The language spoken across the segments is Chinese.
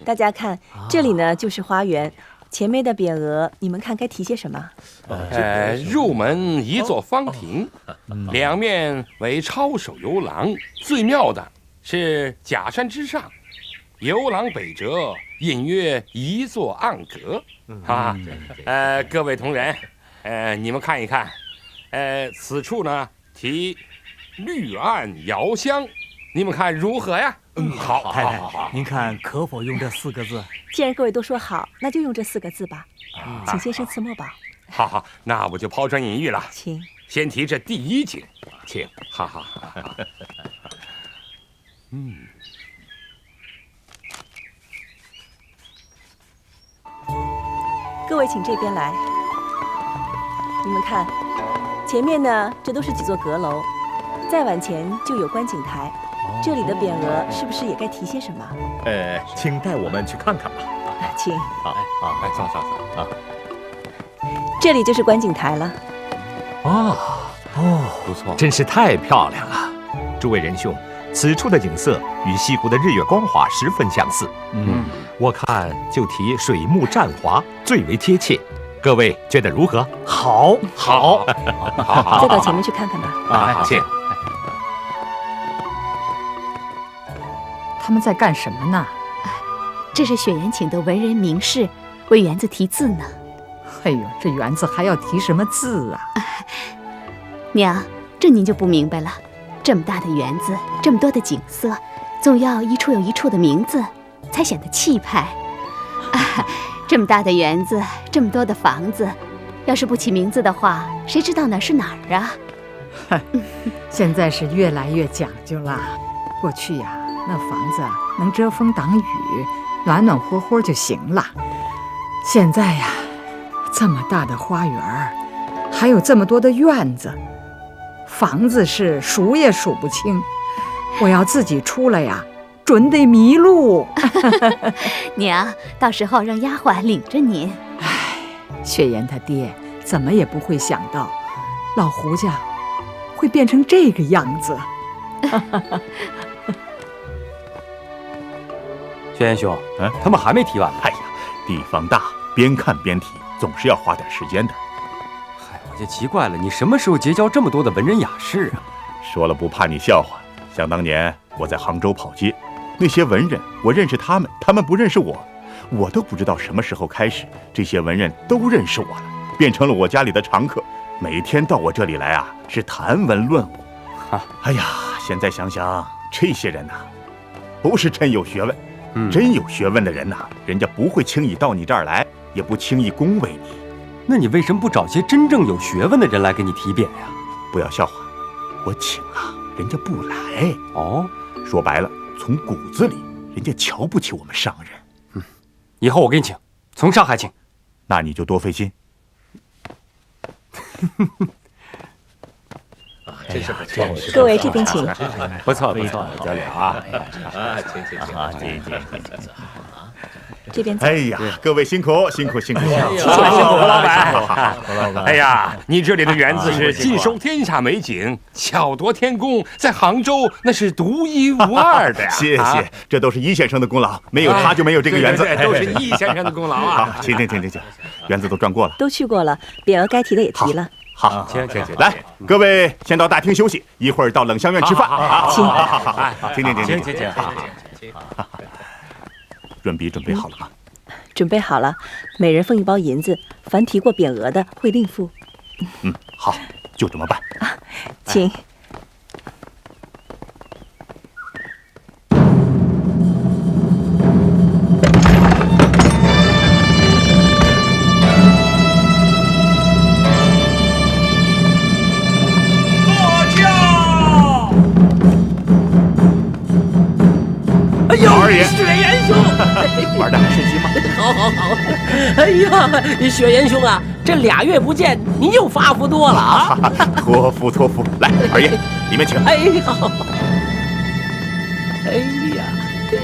大家看，这里呢就是花园，前面的匾额，你们看该题些什么？入门一座方亭，两面为抄手游廊。最妙的是假山之上，游廊北折，隐约一座暗阁。各位同仁，你们看一看，此处呢题绿岸遥香，你们看如何呀？好，太太，您看可否用这4个字？既然各位都说好，那就用这4个字吧。请先生赐墨宝。好，那我就抛砖引玉了。请先提这第1景，请。好。各位请这边来。你们看，前面呢，这都是几座阁楼，再往前就有观景台。这里的匾额是不是也该题些什么？请带我们去看看吧。请。走。这里就是观景台了。不错，真是太漂亮了。诸位仁兄，此处的景色与西湖的日月光华十分相似。我看就题水木战华最为贴切。各位觉得如何？好。再到前面去看看吧。请。他们在干什么呢？这是雪原请的文人名士为园子题字呢。哎呦，这园子还要题什么字啊？娘，这您就不明白了。这么大的园子，这么多的景色，总要一处有一处的名字，才显得气派。这么大的园子，这么多的房子，要是不起名字的话，谁知道哪是哪儿啊？现在是越来越讲究了。过去呀，那房子能遮风挡雨，暖暖和和就行了。现在呀，这么大的花园，还有这么多的院子，房子是数也数不清。我要自己出来呀，准得迷路。娘，到时候让丫鬟领着您。雪岩他爹怎么也不会想到，老胡家会变成这个样子。轩辕兄，他们还没题完。哎呀，地方大，边看边题，总是要花点时间的。我就奇怪了，你什么时候结交这么多的文人雅士啊？说了不怕你笑话。想当年我在杭州跑街，那些文人我认识他们，他们不认识我，我都不知道什么时候开始，这些文人都认识我了，变成了我家里的常客，每天到我这里来啊，是谈文论武。哎呀，现在想想，这些人呐，不是真有学问。真有学问的人呐，人家不会轻易到你这儿来，也不轻易恭维你。那你为什么不找些真正有学问的人来给你提匾呀？不要笑话，我请了，人家不来。说白了，从骨子里，人家瞧不起我们商人。以后我给你请，从上海请。那你就多费心。真是不错。各位这边请。不错，交流啊！请。这边。哎呀，各位辛苦。谢谢胡老板。哎呀，你这里的园子是尽收天下美景，巧夺天工，在杭州那是独一无二的呀。谢谢，这都是易先生的功劳，没有他就没有这个园子。都是易先生的功劳啊！好，请，园子都转过了，都去过了，匾额该提的也提了。好，请，来，各位先到大厅休息，一会儿到冷香院吃饭。请。润笔准备好了吗？准备好了，每人奉1包银子，凡提过匾额的会另付。好，就这么办。请。哎呦，二爷，雪岩兄，玩的还顺心吗？好。哎呀，雪岩兄啊，这2月不见，你又发福多了啊！托福，来，二爷，里面请。哎呀，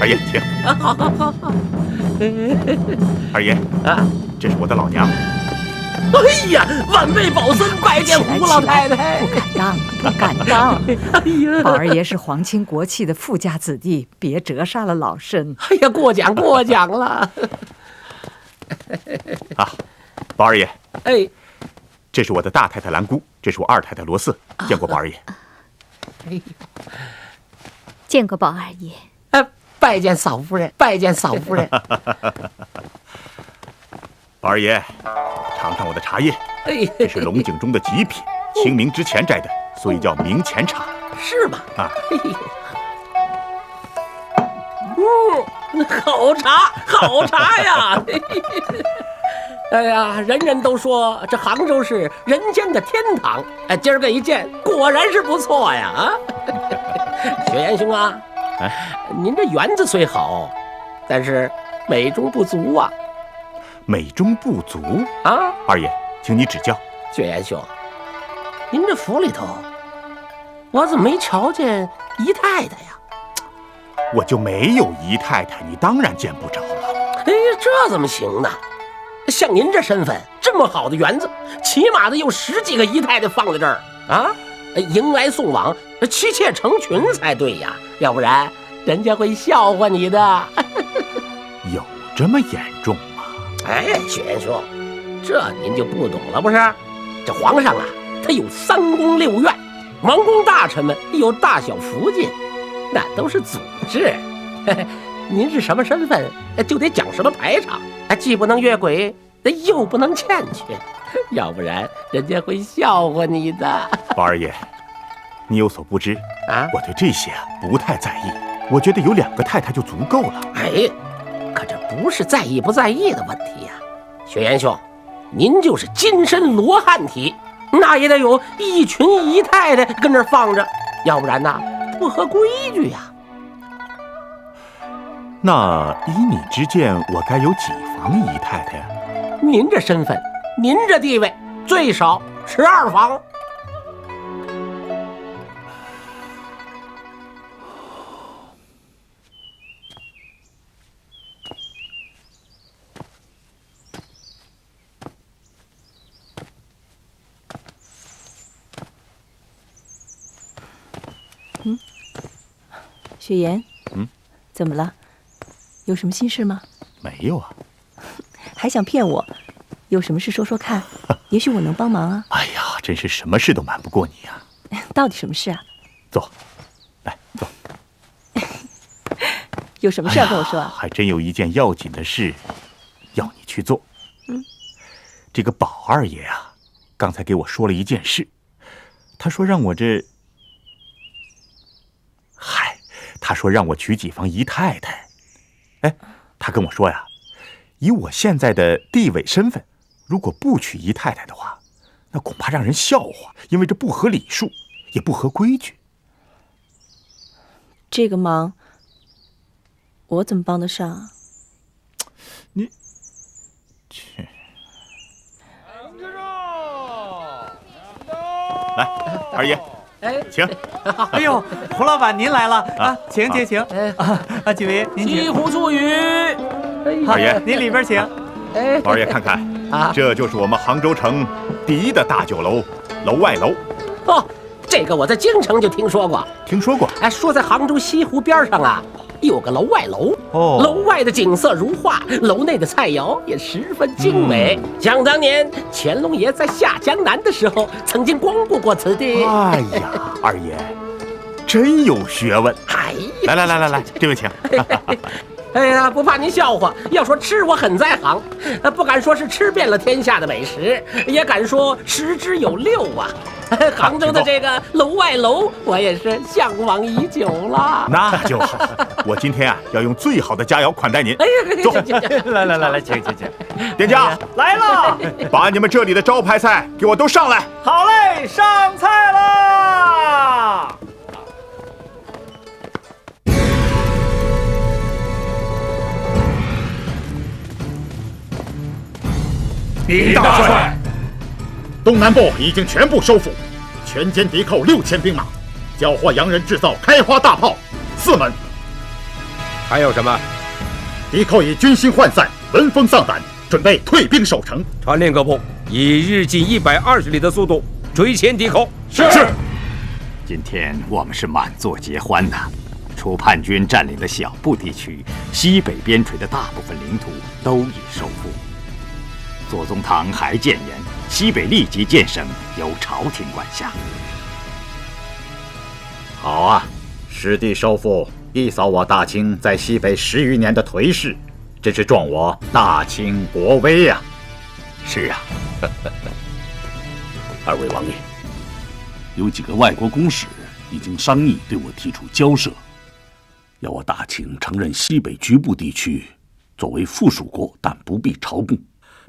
二爷请。好。二爷这是我的老娘，哎呀，晚辈保孙拜见胡老太太。不敢当，不敢当。哎呀，宝二爷是皇亲国戚的富家子弟，别折煞了老身。哎呀，过奖过奖了。啊，宝二爷，哎，这是我的大太太兰姑，这是我二太太罗四，见过宝二爷。见过宝二爷。拜见嫂夫人，拜见嫂夫人。宝二爷，尝尝我的茶叶，这是龙井中的极品，清明之前摘的，所以叫明前茶。是吗？啊，好茶，好茶呀！哎呀，人人都说这杭州是人间的天堂。哎，今儿个一见，果然是不错呀！啊，雪岩兄啊，您这园子虽好，但是美中不足啊。美中不足啊！二爷，请你指教。雪岩兄，您这府里头，我怎么没瞧见姨太太呀？我就没有姨太太，你当然见不着了。哎呀，这怎么行呢？像您这身份，这么好的园子，起码得有10几个姨太太放在这儿啊，迎来送往，妻妾成群才对呀，要不然人家会笑话你的。有这么严重吗？哎，雪岩兄，这您就不懂了不是？这皇上啊，他有3宫6院，王公大臣们有大小福晋，那都是组织。您是什么身份，就得讲什么排场，既不能越轨，又不能欠缺，要不然人家会笑话你的。宝二爷，你有所不知啊，我对这些不太在意，我觉得有2个太太就足够了。哎，可这不是在意不在意的问题呀，雪岩兄，您就是金身罗汉体，那也得有一群姨太太跟这放着，要不然呐，不合规矩呀。那依你之见，我该有几房姨太太呀？您这身份，您这地位，最少12房。雪岩，怎么了？有什么心事吗？没有啊。还想骗我？有什么事说说看，也许我能帮忙啊。哎呀，真是什么事都瞒不过你呀。到底什么事啊？坐，来坐。有什么事要跟我说啊？还真有一件要紧的事，要你去做。这个宝二爷啊，刚才给我说了一件事，他说让我他说让我娶几房姨太太。哎，他跟我说呀，以我现在的地位身份，如果不娶姨太太的话，那恐怕让人笑话，因为这不合礼数，也不合规矩。这个忙，我怎么帮得上啊？你，去。来，二爷。请。哎呦，胡老板您来了啊！请。几位您请。西湖醋鱼。二爷，您里边请。二爷看看，这就是我们杭州城第一的大酒楼——楼外楼。哦，这个我在京城就听说过。听说过？哎，说在杭州西湖边上啊，有个楼外楼。楼外的景色如画，楼内的菜肴也十分精美。想当年乾隆爷在下江南的时候，曾经光顾过此地。哎呀，二爷真有学问。哎呀，来，这位请。哎呀，不怕您笑话，要说吃我很在行，不敢说是吃遍了天下的美食，也敢说食之有6啊。杭州的这个楼外楼，我也是向往已久了。那就好，我今天啊要用最好的佳肴款待您。哎呀，坐，来，请。店家来了，把你们这里的招牌菜给我都上来。好嘞，上菜啦！禀大帅，东南部已经全部收复，全歼敌寇6000兵马，缴获洋人制造开花大炮4门。还有什么？敌寇已军心涣散，闻风丧胆，准备退兵守城。传令各部，以日进120里的速度追前敌寇。是。今天我们是满座皆欢呐！楚叛军占领了小部地区，西北边陲的大部分领土都已收复。左宗棠还谏言，西北立即建省由朝廷管辖。好啊，实地收复，一扫我大清在西北10余年的颓势，真是壮我大清国威呀！是啊，二位王爷，有几个外国公使已经商议对我提出交涉，要我大清承认西北局部地区作为附属国，但不必朝贡，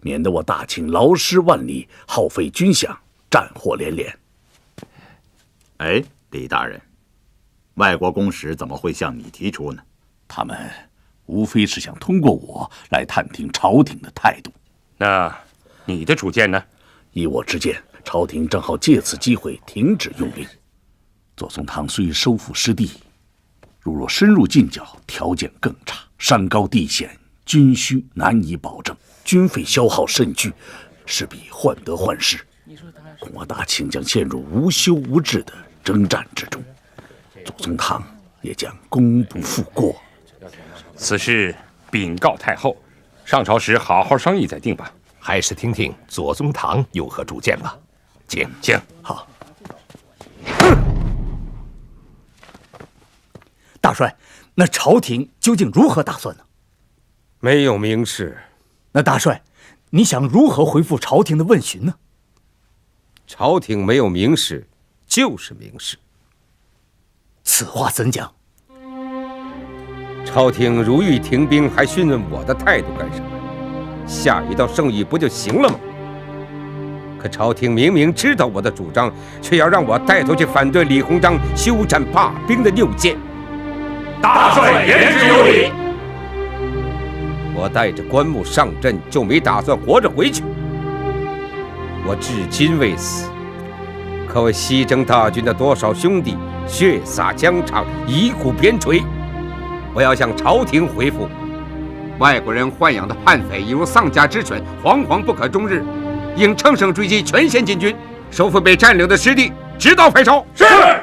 免得我大清劳师万里，耗费军饷，战祸连连。哎，李大人，外国公使怎么会向你提出呢？他们无非是想通过我来探听朝廷的态度。那你的主见呢？依我之见，朝廷正好借此机会停止用兵。左宗棠虽收复失地，若深入近剿，条件更差，山高地险，军需难以保证，军费消耗甚巨，势必患得患失，恐我大清将陷入无休无止的征战之中，左宗棠也将功不复过。此事禀告太后，上朝时好好商议再定吧。还是听听左宗棠有何主见吧。请。好。大帅，那朝廷究竟如何打算呢？没有明示。那大帅，你想如何回复朝廷的问询呢？朝廷没有明示，就是明示。此话怎讲？朝廷如欲停兵，还询问我的态度干什么？下一道圣谕不就行了吗？可朝廷明明知道我的主张，却要让我带头去反对李鸿章休战罢兵的拗谏。大帅言之有理。我带着棺木上阵，就没打算活着回去。我至今未死，可为西征大军的多少兄弟血洒疆场，遗骨边陲。我要向朝廷回复：外国人豢养的叛匪，犹如丧家之犬，惶惶不可终日。应乘胜追击，全线进军，收复被占领的失地，直到退守。是。哎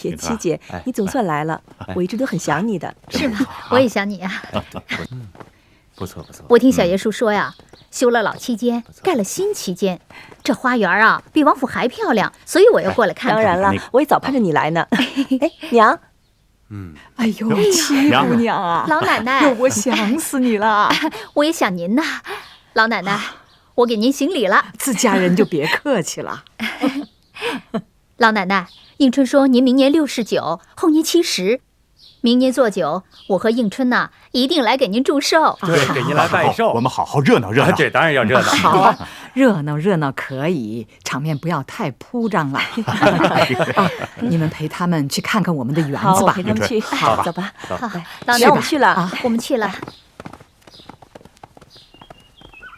呀，七姐，你总算来了，我一直都很想你的。是吗？我也想你啊。不错不错。我听小爷叔说呀，修了老期间，盖了新期间，这花园啊比王府还漂亮，所以我要过来看看。当然了，我也早盼着你来呢。哎，娘。哎呦，七姑娘啊，老奶奶，我想死你了。我也想您呐，老奶奶，我给您行礼了。自家人就别客气了。老奶奶，应春说您明年69，后年70，明年做酒，我和应春呐一定来给您祝寿。对，给您来拜寿。我们好好热闹热闹。这当然要热闹。好啊，热闹热闹可以，场面不要太铺张了。你们陪他们去看看我们的园子吧。我陪他们去。好，走吧。好，娘，我们去了。我们去了。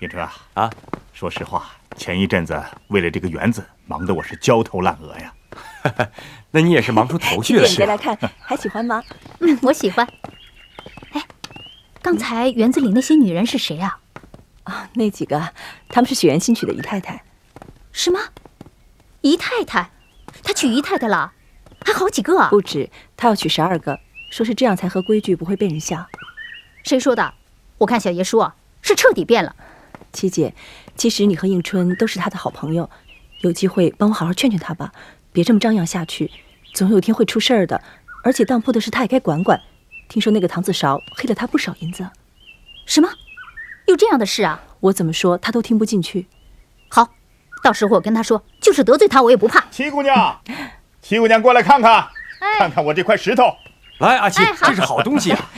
应春啊，说实话，前一阵子为了这个园子，忙得我是焦头烂额呀。那你也是忙出头去了是？你来看，还喜欢吗？我喜欢。哎，刚才园子里那些女人是谁啊？啊，那几个，她们是许元新娶的姨太太。什么？姨太太？她娶姨太太了？还好几个啊？不止，她要娶12个，说是这样才合规矩，不会被人笑。谁说的？我看小爷叔啊，是彻底变了。七姐，其实你和应春都是她的好朋友，有机会帮我好好劝劝她吧，别这么张扬下去，总有一天会出事儿的。而且当铺的事她也该管管，听说那个唐子韶黑了她不少银子。什么？有这样的事啊？我怎么说她都听不进去。好，到时候我跟她说，就是得罪她我也不怕。七姑娘，七姑娘过来看看，看看我这块石头。来，阿七，这是好东西啊。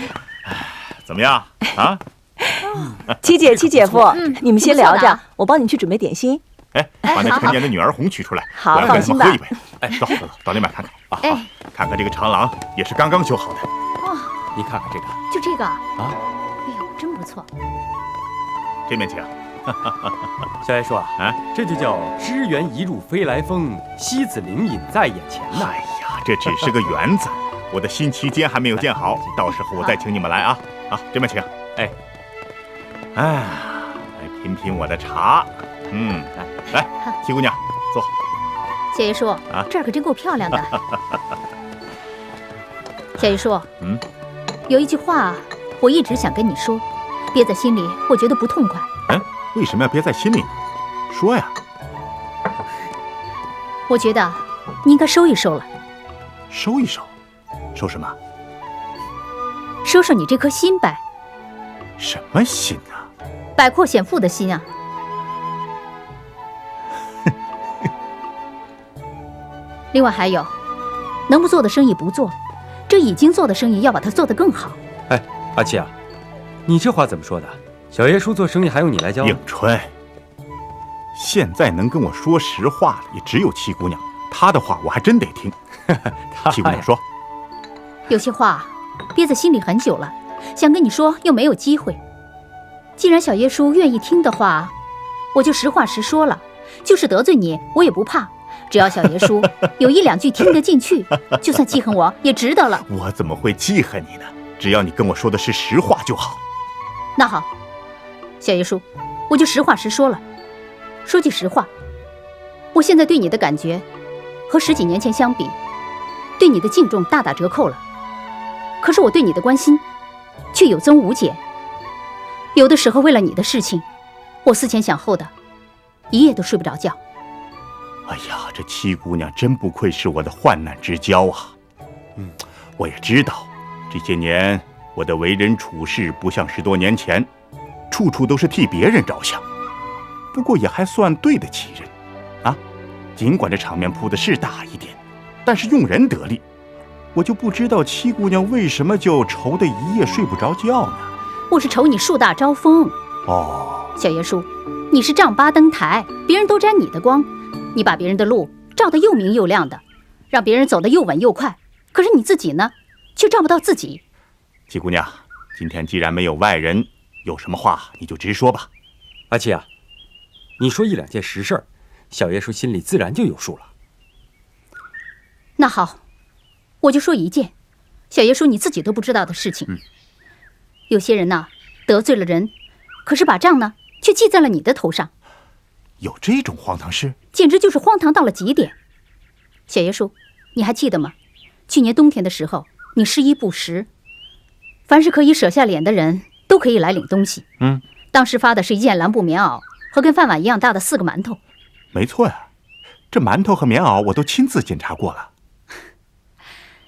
怎么样啊？七姐、七姐夫，你们先聊着，我帮你去准备点心。哎，把那陈年的女儿红取出来，好，我要跟你们喝一杯。哎，走，到那边看看啊，好，看看这个长廊也是刚刚修好的。哇，你看看这个，就这个啊？哎呦，真不错。这面请。小爷说啊，这就叫支园一入飞来峰，西子灵隐在眼前呐。哎呀，这只是个园子，我的新期间还没有建好，到时候我再请你们来啊。啊，这边请。哎品品我的茶。来，七姑娘坐。小爷叔，这儿可真够漂亮的。小爷叔，有一句话我一直想跟你说，憋在心里，我觉得不痛快。为什么要憋在心里呢？说呀。我觉得你应该收一收了。收一收？收什么？收收你这颗心呗。什么心啊？百阔显富的心啊。另外还有，能不做的生意不做，这已经做的生意要把它做得更好。哎，阿七啊，你这话怎么说的？小爷叔做生意还用你来教？迎春，现在能跟我说实话的也只有七姑娘，她的话我还真得听。七姑娘说，有些话憋在心里很久了，想跟你说又没有机会。既然小爷叔愿意听的话，我就实话实说了，就是得罪你我也不怕。只要小爷叔有一两句听得进去，就算记恨我也值得了。我怎么会记恨你呢？只要你跟我说的是实话就好。那好，小爷叔，我就实话实说了。说句实话，我现在对你的感觉和10几年前相比，对你的敬重大打折扣了。可是我对你的关心却有增无减。有的时候为了你的事情，我思前想后的，一夜都睡不着觉。哎呀，这七姑娘真不愧是我的患难之交啊！我也知道，这些年我的为人处事不像10多年前，处处都是替别人着想。不过也还算对得起人啊。尽管这场面铺的是大一点，但是用人得力。我就不知道七姑娘为什么就愁得一夜睡不着觉呢？我是愁你树大招风。小爷叔，你是丈八灯台，别人都沾你的光。你把别人的路照得又明又亮的，让别人走得又稳又快，可是你自己呢，却照不到自己。七姑娘，今天既然没有外人，有什么话你就直说吧。阿七啊，你说1、2件实事儿，小爷叔心里自然就有数了。那好，我就说一件，小爷叔你自己都不知道的事情。有些人呢，得罪了人，可是把账呢，却记在了你的头上。有这种荒唐事？简直就是荒唐到了极点。小爷叔，你还记得吗？去年冬天的时候，你失衣不食，凡是可以舍下脸的人都可以来领东西。当时发的是一件蓝布棉袄和跟饭碗一样大的4个馒头。没错呀，这馒头和棉袄我都亲自检查过了。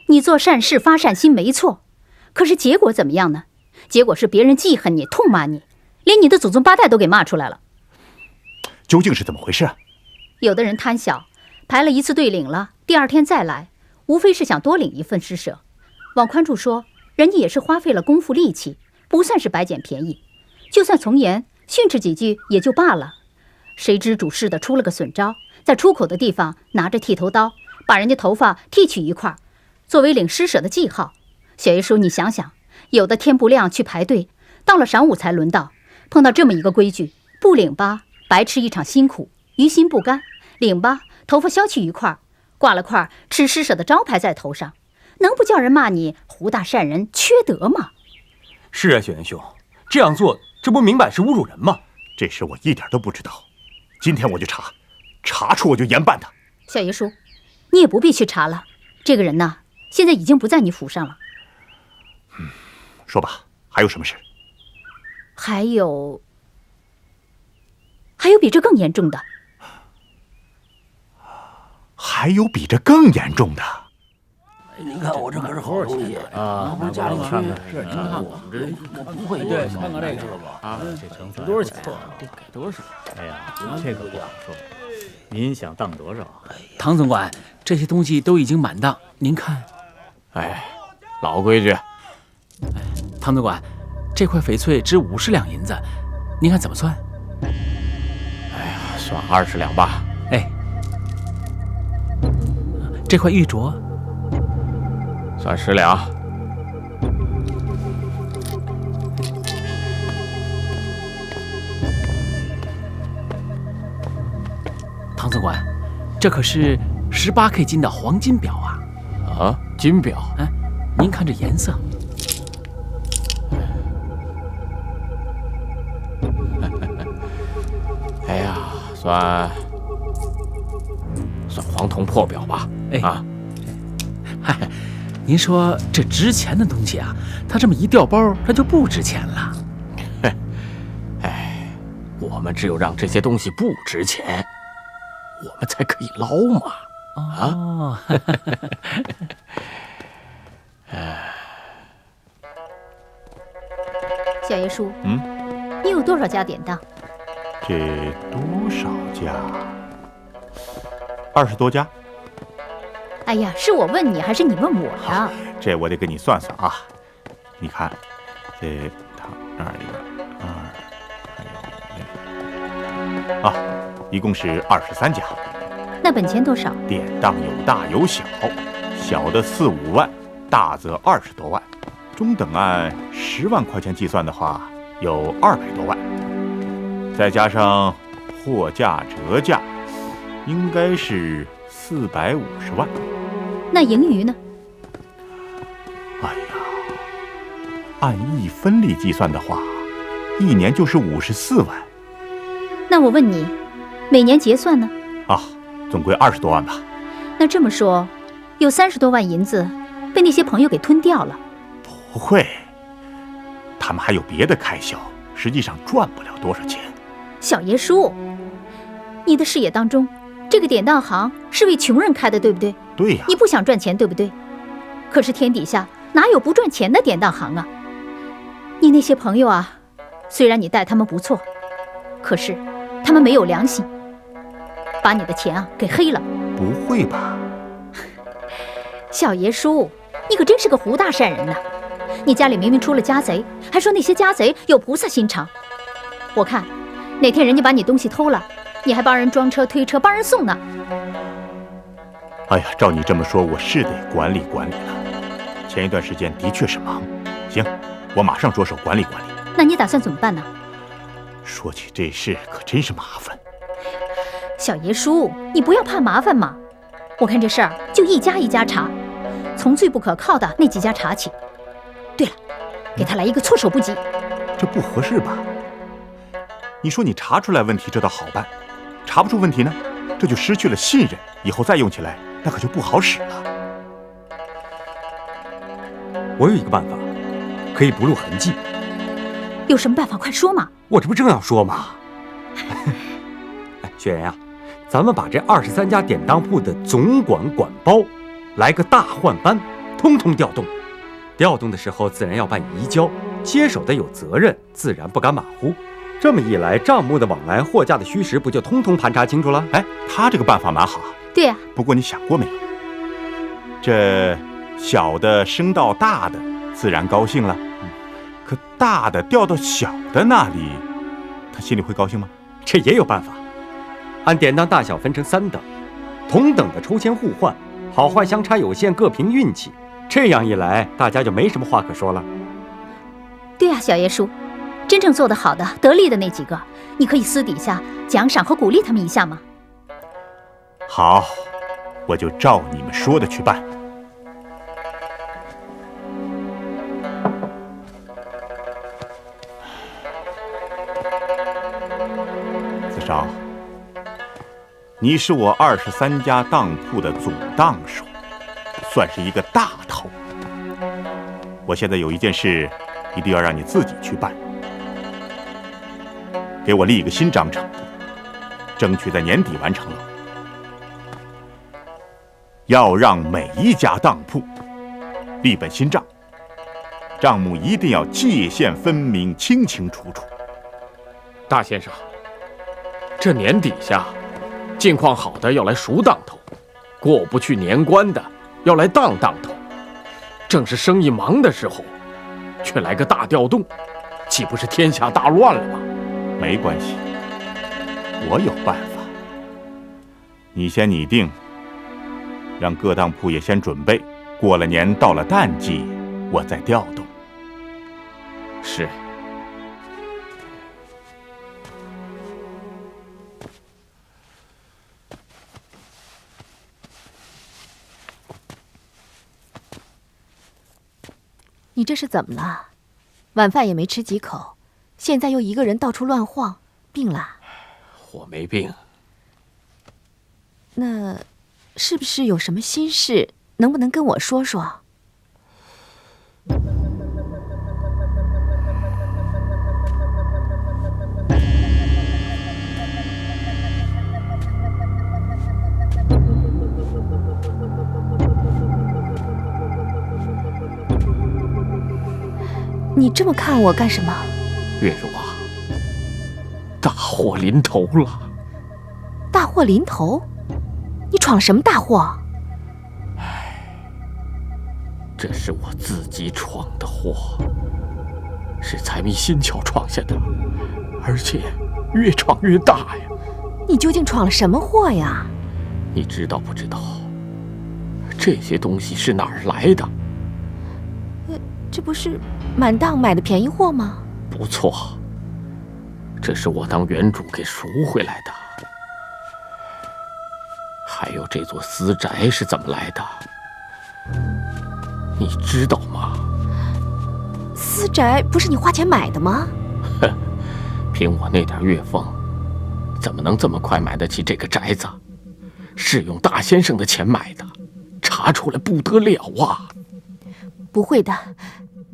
你做善事发善心没错，可是结果怎么样呢？结果是别人记恨你，痛骂你，连你的祖宗8代都给骂出来了。究竟是怎么回事啊？有的人贪小，排了一次队领了，第2天再来，无非是想多领一份施舍。往宽处说，人家也是花费了功夫力气，不算是白捡便宜。就算从严训斥几句也就罢了，谁知主事的出了个损招，在出口的地方拿着剃头刀，把人家头发剃去一块，作为领施舍的记号。小爷叔，你想想，有的天不亮去排队，到了晌午才轮到，碰到这么一个规矩，不领吧白吃一场辛苦，于心不甘；领吧头发削去一块，挂了块吃施舍的招牌在头上，能不叫人骂你胡大善人缺德吗？是啊，雪原兄，这样做这不明摆是侮辱人吗？这事我一点都不知道，今天我就查，查出我就严办他。小爷叔，你也不必去查了，这个人呢，现在已经不在你府上了。说吧，还有什么事？还有比这更严重的。还有比这更严重的？您看我这可是好东西啊！我们家里看看，这你看我们这不会对，看看这个吧啊，这成才多少钱？这给多少？哎呀，这个不好说。您想当多少？唐总管，这些东西都已经满当，您看。哎，老规矩。唐总管，这块翡翠值50两银子，您看怎么算？哎呀，算20两吧。哎，这块玉镯算10两。唐总管，这可是18K 金的黄金表啊！啊，金表？哎，您看这颜色。算黄铜破表吧。啊，嗨，您说这值钱的东西啊，它这么一掉包，它就不值钱了。我们只有让这些东西不值钱，我们才可以捞嘛。哦，小爷叔，你有多少家典当？这多少家？20多家。哎呀，是我问你还是你问我呀？这我得给你算算啊。你看，这他那儿一个2，还有啊，一共是23家。那本钱多少？典当有大有小，小的4、5万，大则20多万，中等按10万块钱计算的话，有200多万，再加上货价折价，应该是450万。那盈余呢？哎呀，按1分利计算的话，1年就是54万。那我问你，每年结算呢？啊，总归20多万吧。那这么说，有30多万银子被那些朋友给吞掉了。不会，他们还有别的开销，实际上赚不了多少钱。小爷叔，你的视野当中，这个典当行是为穷人开的，对不对？对呀。你不想赚钱，对不对？可是天底下哪有不赚钱的典当行啊？你那些朋友啊，虽然你待他们不错，可是他们没有良心，把你的钱啊给黑了。不会吧？小爷叔，你可真是个胡大善人呐！你家里明明出了家贼，还说那些家贼有菩萨心肠。我看哪天人家把你东西偷了，你还帮人装车推车，帮人送呢。哎呀，照你这么说，我是得管理管理了。前一段时间的确是忙，行，我马上着手管理管理。那你打算怎么办呢？说起这事可真是麻烦。小爷叔，你不要怕麻烦嘛。我看这事儿就一家一家查，从最不可靠的那几家查起。对了，给他来一个措手不及。这不合适吧？你说你查出来问题，这倒好办；查不出问题呢，这就失去了信任，以后再用起来那可就不好使了。我有一个办法，可以不露痕迹。有什么办法？快说嘛！我这不正要说吗？雪人呀，咱们把这23家典当铺的总管管包来个大换班，通通调动。调动的时候自然要办移交，接手的有责任，自然不敢马虎。这么一来，账目的往来、货架的虚实，不就通通盘查清楚了？哎，他这个办法蛮好啊。对呀。不过你想过没有，这小的升到大的，自然高兴了。可大的调到小的那里，他心里会高兴吗？这也有办法，按典当大小分成3等，同等的抽签互换，好坏相差有限，各凭运气。这样一来，大家就没什么话可说了。对呀，小爷叔，真正做得好的、得力的那几个，你可以私底下奖赏和鼓励他们一下吗？好，我就照你们说的去办。子少，你是我23家当铺的总当手，算是一个大头。我现在有一件事，一定要让你自己去办，给我立一个新章程，争取在年底完成了。要让每一家当铺立本新账，账目一定要界限分明、清清楚楚。大先生，这年底下，境况好的要来赎当头，过不去年关的要来当头。正是生意忙的时候，却来个大调动，岂不是天下大乱了吗？没关系，我有办法。你先拟定，让各当铺也先准备，过了年到了淡季，我再调动。是。你这是怎么了？晚饭也没吃几口，现在又一个人到处乱晃，病了？我没病，那是不是有什么心事？能不能跟我说说？你这么看我干什么？月如啊，大祸临头了！大祸临头？你闯什么大祸？这是我自己闯的祸，是财迷心窍闯下的，而且越闯越大呀！你究竟闯了什么祸呀？你知道不知道？这些东西是哪儿来的？这不是满当买的便宜货吗？不错，这是我当原主给赎回来的。还有这座私宅是怎么来的？你知道吗？私宅不是你花钱买的吗？哼，凭我那点月俸，怎么能这么快买得起这个宅子？是用大先生的钱买的，查出来不得了啊！不会的，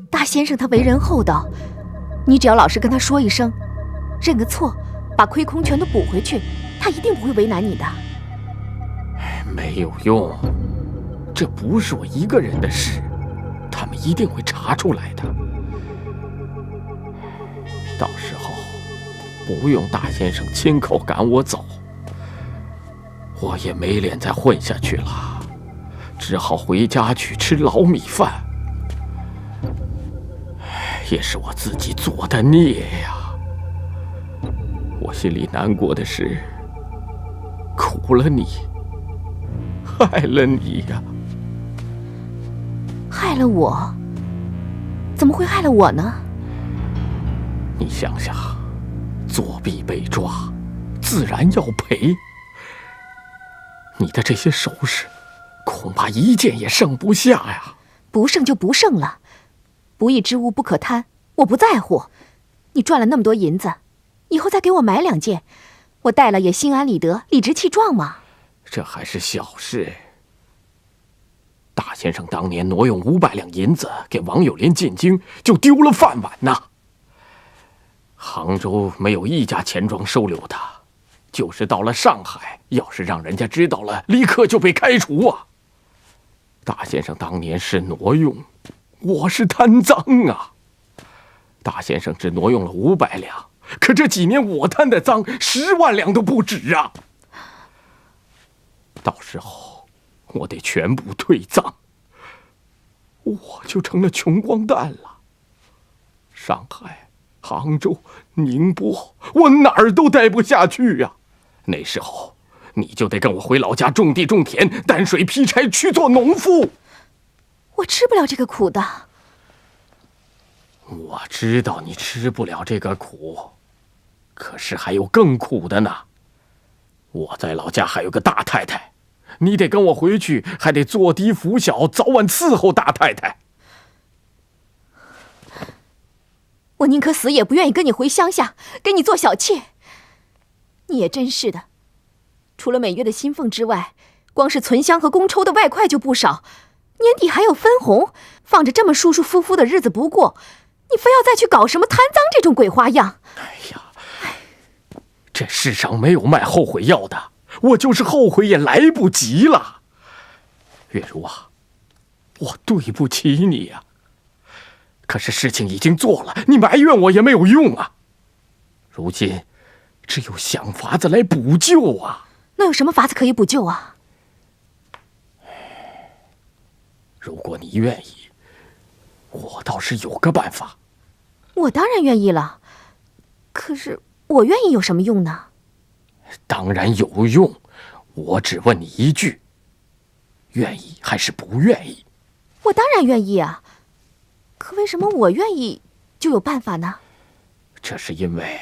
大先生他为人厚道，你只要老实跟他说一声，认个错，把亏空全都补回去，他一定不会为难你的。没有用，这不是我一个人的事，他们一定会查出来的。到时候不用大先生亲口赶我走，我也没脸再混下去了，只好回家去吃老米饭。也是我自己做的孽呀！我心里难过的是，苦了你，害了你呀！害了我？怎么会害了我呢？你想想，作弊被抓，自然要赔。你的这些首饰，恐怕一件也剩不下呀！不剩就不剩了。不义之物不可贪，我不在乎。你赚了那么多银子，以后再给我买2件，我戴了也心安理得，理直气壮嘛。这还是小事。大先生当年挪用500两银子给王有莲进京，就丢了饭碗呐。杭州没有一家钱庄收留他，就是到了上海，要是让人家知道了，立刻就被开除啊。大先生当年是挪用，我是贪赃啊！大先生只挪用了500两，可这几年我贪的赃10万两都不止啊！到时候我得全部退赃，我就成了穷光蛋了。上海、杭州、宁波，我哪儿都待不下去呀！那时候你就得跟我回老家种地种田，担水劈柴去做农夫。我吃不了这个苦的。我知道你吃不了这个苦，可是还有更苦的呢。我在老家还有个大太太，你得跟我回去，还得坐低拂晓，早晚伺候大太太。我宁可死也不愿意跟你回乡下，给你做小妾。你也真是的，除了每月的薪俸之外，光是存香和公抽的外快就不少，年底还有分红，放着这么舒舒服服的日子不过，你非要再去搞什么贪赃这种鬼花样。哎呀，这世上没有卖后悔药的，我就是后悔也来不及了。月如啊，我对不起你呀。可是事情已经做了，你埋怨我也没有用啊。如今只有想法子来补救啊。那有什么法子可以补救啊？如果你愿意，我倒是有个办法。我当然愿意了，可是我愿意有什么用呢？当然有用，我只问你一句，愿意还是不愿意？我当然愿意啊，可为什么我愿意就有办法呢？这是因为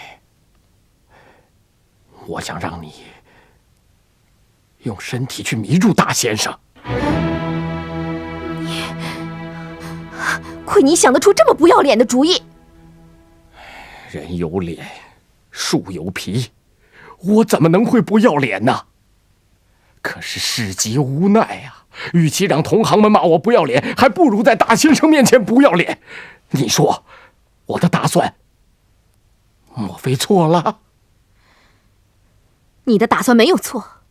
我想让你用身体去迷住大先生。亏你想得出这么不要脸的主意！人有脸，树有皮，我怎么能会不要脸呢？可是事急无奈呀，与其让同行们骂我不要脸，还不如在大先生面前不要脸。你说，我的打算莫非错了？你的打算没有错。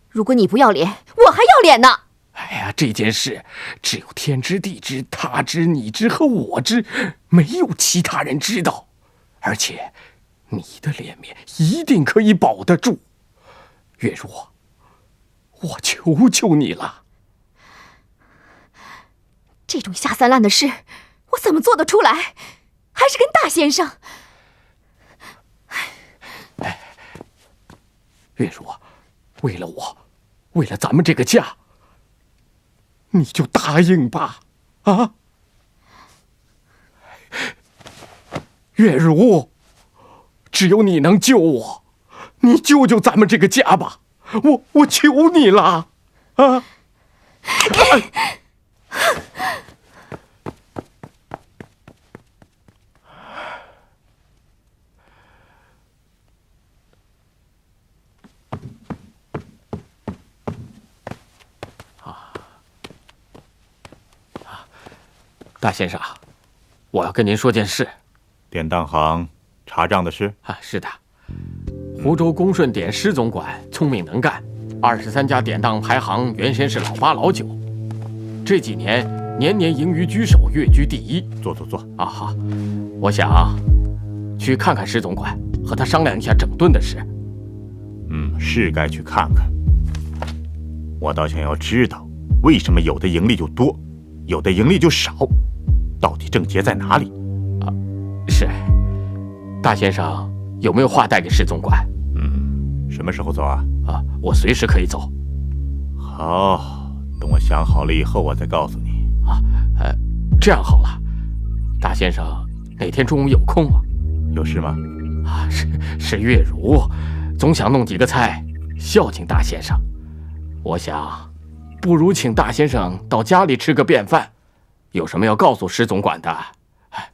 如果你不要脸，我还要脸呢。哎呀，这件事只有天知地知，他知你知和我知，没有其他人知道。而且，你的脸面一定可以保得住。月如，我求求你了。这种下三滥的事，我怎么做得出来？还是跟大先生。月如，为了我，为了咱们这个家，你就答应吧，啊！月如，只有你能救我，你救救咱们这个家吧，我求你了，啊！大先生，我要跟您说件事。典当行查账的事啊，是的。湖州恭顺典施总管聪明能干，23家典当排行原先是老8老9，这几年年年盈余居首，跃居第1。坐啊好，我想去看看施总管，和他商量一下整顿的事。是该去看看。我倒想要知道，为什么有的盈利就多，有的盈利就少，到底症结在哪里？是，大先生有没有话带给施总管？什么时候走啊？我随时可以走。好，等我想好了以后，我再告诉你。这样好了，大先生哪天中午有空吗？有事吗？是月如，总想弄几个菜孝敬大先生。我想，不如请大先生到家里吃个便饭，有什么要告诉施总管的，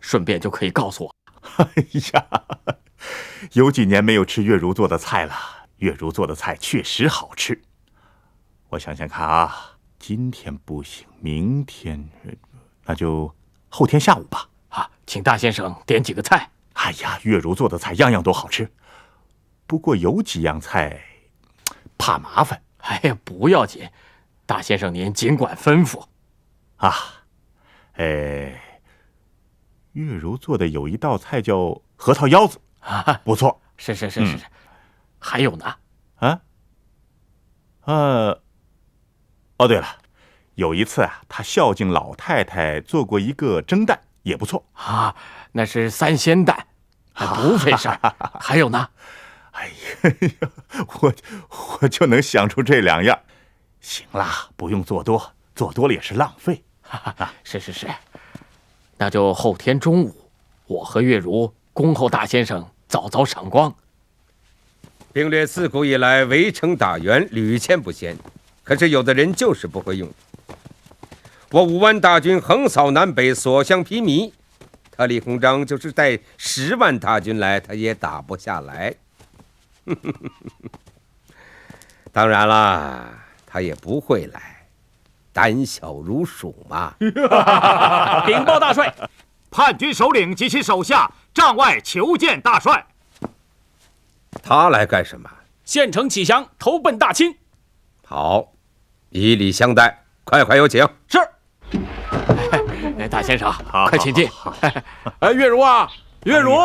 顺便就可以告诉我。哎呀，有几年没有吃月如做的菜了。月如做的菜确实好吃。我想想看啊，今天不行，明天，那就后天下午吧。请大先生点几个菜。哎呀，月如做的菜样样都好吃，不过有几样菜怕麻烦。哎呀，不要紧，大先生您尽管吩咐。月如做的有一道菜叫核桃腰子，不错。是，还有呢？哦对了，有一次啊，他孝敬老太太做过一个蒸蛋，也不错。那是3鲜蛋，不费事儿。还有呢？哎呀，我就能想出这2样。行啦，不用做多，做多了也是浪费。是，那就后天中午，我和月如恭候大先生早早赏光。兵略自古以来围城打援屡见不鲜，可是有的人就是不会用。我5万大军横扫南北，所向披靡，他李鸿章就是带10万大军来，他也打不下来。当然啦，他也不会来，胆小如鼠嘛。禀报大帅，叛军首领及其手下帐外求见大帅。他来干什么？县城启降，投奔大清。好，以礼相待，快有请。是。大先生，快请进。月如啊，月如。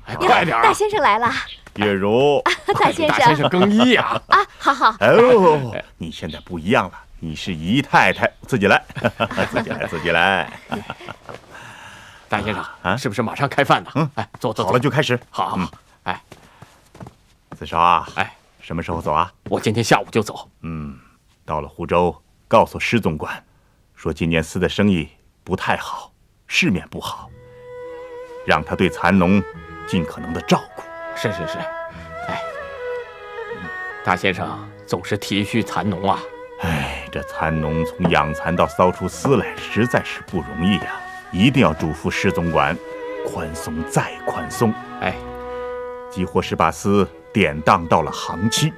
快点！大先生来了。月如，大先生，大先生更衣呀！好。你现在不一样了，你是姨太太，自己来，自己来。大先生，是不是马上开饭呢？坐。好了就开始。好。子韶啊，什么时候走啊？我今天下午就走。到了湖州，告诉施总管，说今年司的生意不太好，市面不好，让他对蚕农尽可能的照顾。是。大先生总是体恤蚕农啊。这蚕农从养蚕到骚出丝来，实在是不容易呀。一定要嘱咐施总管，宽松再宽松。即或是把丝典当到了行期，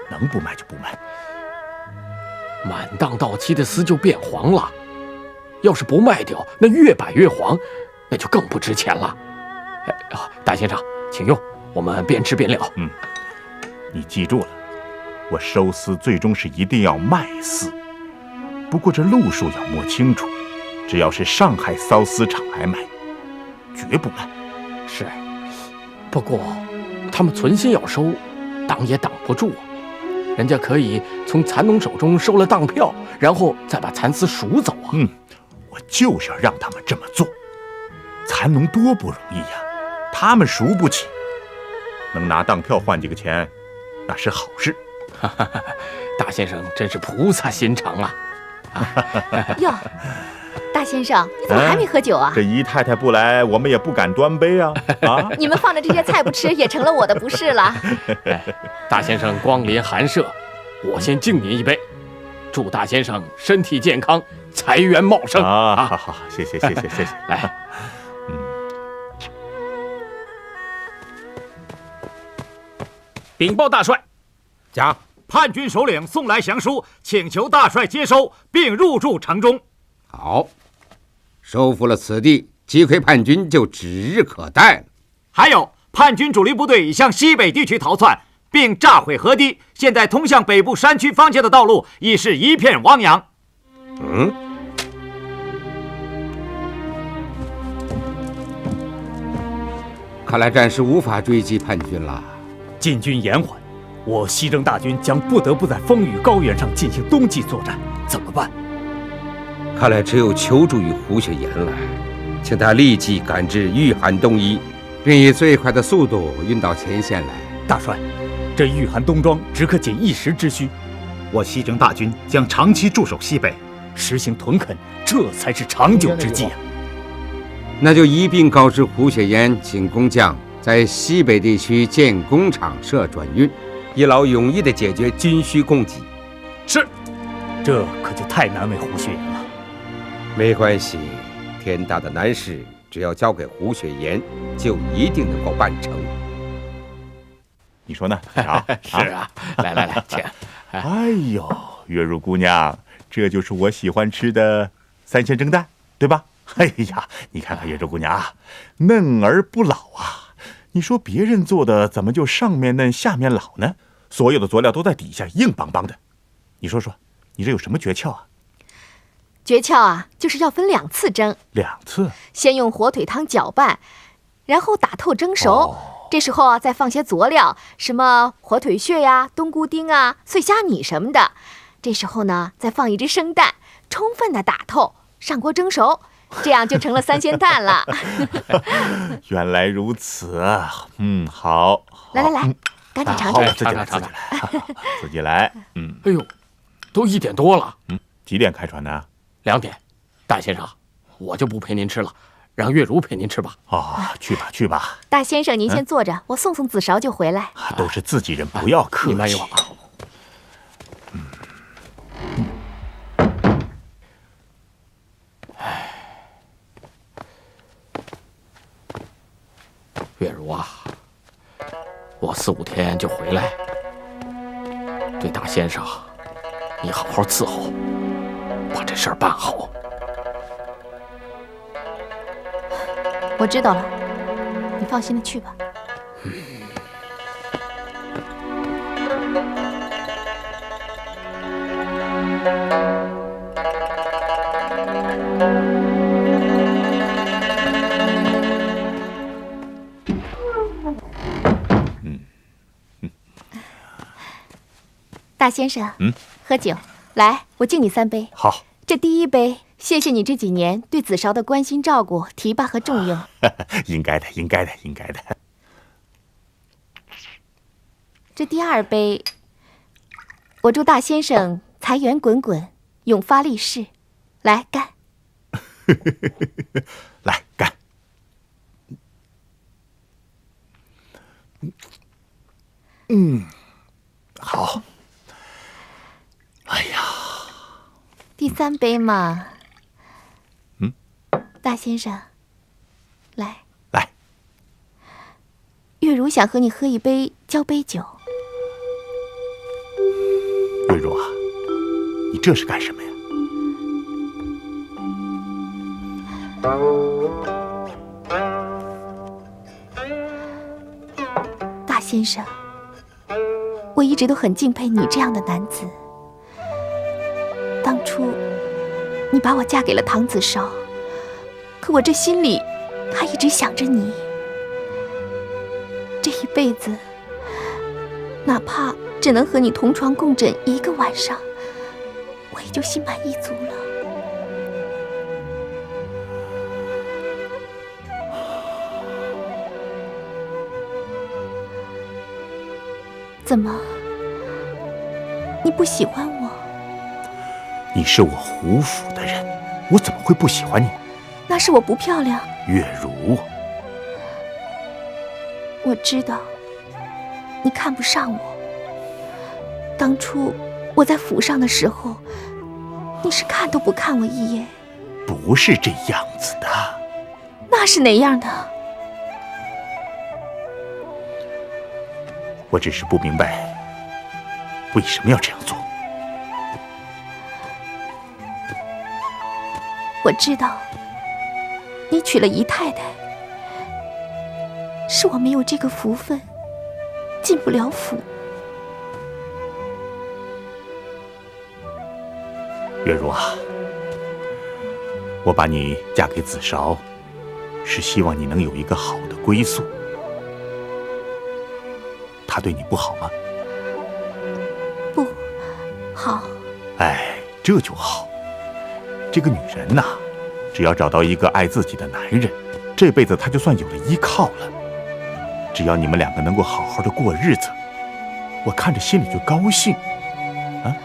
能不卖就不卖。满当到期的丝就变黄了，要是不卖掉，那越摆越黄，那就更不值钱了。大先生，请用，我们边吃边聊。你记住了，我收丝最终是一定要卖丝，不过这路数要摸清楚，只要是上海缫丝厂来买，绝不卖。是，不过他们存心要收，挡也挡不住啊。人家可以从蚕农手中收了当票，然后再把蚕丝赎走啊。我就是要让他们这么做。蚕农多不容易呀，他们赎不起，能拿当票换几个钱，那是好事。大先生真是菩萨心肠啊！哟，大先生，你怎么还没喝酒啊？这姨太太不来，我们也不敢端杯啊！你们放着这些菜不吃，也成了我的不是了。大先生光临寒舍，我先敬您一杯，祝大先生身体健康，财源茂盛啊！好，谢谢。来，禀报大帅，讲，叛军首领送来降书，请求大帅接收并入驻城中。好，收复了此地，击溃叛军就指日可待了。还有，叛军主力部队已向西北地区逃窜，并炸毁河堤，现在通向北部山区方向的道路已是一片汪洋。看来暂时无法追击叛军了。晋军延缓，我西征大军将不得不在风雨高原上进行冬季作战，怎么办？看来只有求助于胡雪岩了，请他立即赶至御寒冬衣，并以最快的速度运到前线来。大帅，这御寒冬装只可仅一时之需，我西征大军将长期驻守西北，实行屯垦，这才是长久之计啊！那就一并告知胡雪岩，请工匠在西北地区建工厂设转运，一劳永逸地解决军需供给。是，这可就太难为胡雪岩了。没关系，天大的难事，只要交给胡雪岩，就一定能够办成。你说呢？是啊，来，请。哎呦，月如姑娘，这就是我喜欢吃的三鲜蒸蛋，对吧？哎呀，你看看月如姑娘啊，嫩而不老啊！你说别人做的怎么就上面嫩下面老呢？所有的佐料都在底下硬邦邦的，你说说，你这有什么诀窍啊？诀窍啊，就是要分2次蒸。2次？先用火腿汤搅拌，然后打透蒸熟。这时候啊，再放些佐料，什么火腿屑呀、冬菇丁啊、碎虾米什么的。这时候呢，再放一只生蛋，充分的打透，上锅蒸熟，这样就成了三鲜蛋了。原来如此，好。来，赶紧尝尝。自己来，自己来。哎呦，都1点多了。几点开船呢？2点。大先生，我就不陪您吃了。让月如陪您吃吧。去吧。大先生，您先坐着，我送子勺就回来。都是自己人，不要客气。你慢一会儿吧。月如啊，我4、5天就回来。对大先生，你好好伺候，把这事儿办好。我知道了，你放心的去吧。大先生，喝酒，来，我敬你3杯。好，这第1杯。谢谢你这几年对子勺的关心照顾、提拔和重用。应该的。这第2杯，我祝大先生财源滚滚，永发利市。来，干！来，干！好。哎呀，第3杯嘛。大先生，来，月如想和你喝一杯交杯酒。月如啊，你这是干什么呀？大先生，我一直都很敬佩你这样的男子。当初你把我嫁给了唐子绍，可我这心里还一直想着你。这一辈子，哪怕只能和你同床共枕一个晚上，我也就心满意足了。怎么，你不喜欢我？你是我胡府的人，我怎么会不喜欢你？那是我不漂亮。月如，我知道你看不上我。当初我在府上的时候，你是看都不看我一眼。不是这样子的。那是哪样的？我只是不明白，为什么要这样做。我知道，你娶了姨太太，是我没有这个福分，进不了府。月如啊，我把你嫁给子韶，是希望你能有一个好的归宿。他对你不好吗？不好。哎，这就好。这个女人呐，只要找到一个爱自己的男人，这辈子她就算有了依靠了。只要你们两个能够好好的过日子，我看着心里就高兴。啊？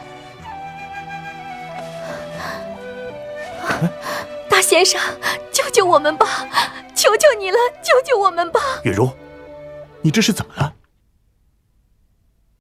大先生，救救我们吧！求求你了，救救我们吧！月如，你这是怎么了？